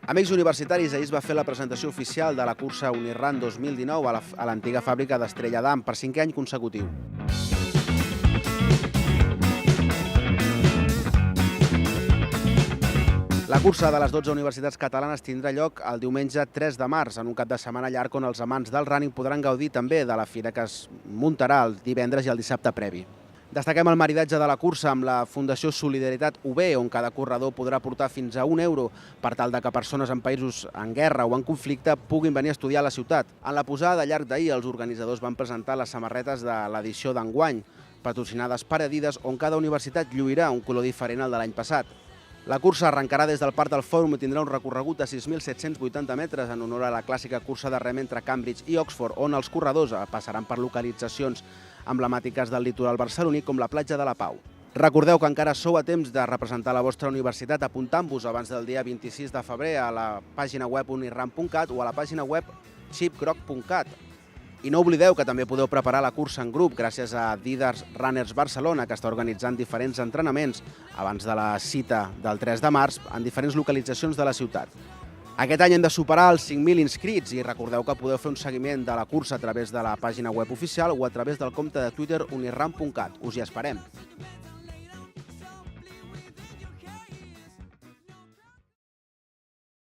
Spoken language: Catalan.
Amics universitaris, ahir es va fer la presentació oficial de la cursa Unirun 2019 a l'antiga fàbrica d'Estrella d'Am per 5è any consecutiu. La cursa de les 12 universitats catalanes tindrà lloc el diumenge 3 de març, en un cap de setmana llarg on els amants del running podran gaudir també de la fira que es muntarà el divendres i el dissabte previ. Destaquem el maridatge de la cursa amb la Fundació Solidaritat UB, on cada corredor podrà aportar fins a €1 per tal que persones en països en guerra o en conflicte puguin venir a estudiar a la ciutat. En la posada de llarg d'ahir, els organitzadors van presentar les samarretes de l'edició d'enguany, patrocinades per Adidas, on cada universitat lluirà un color diferent al de l'any passat. La cursa arrencarà des del Parc del Fòrum i tindrà un recorregut de 6.780 metres en honor a la clàssica cursa de rem entre Cambridge i Oxford, on els corredors passaran per localitzacions emblemàtiques del litoral barceloní com la platja de la Pau. Recordeu que encara sou a temps de representar la vostra universitat apuntant-vos abans del dia 26 de febrer a la pàgina web unirun.cat o a la pàgina web chipgroc.cat. I no oblideu que també podeu preparar la cursa en grup gràcies a Adidas Runners Barcelona, que està organitzant diferents entrenaments abans de la cita del 3 de març en diferents localitzacions de la ciutat. Aquest any hem de superar els 5.000 inscrits i recordeu que podeu fer un seguiment de la cursa a través de la pàgina web oficial o a través del compte de Twitter unirun.cat. Us hi esperem!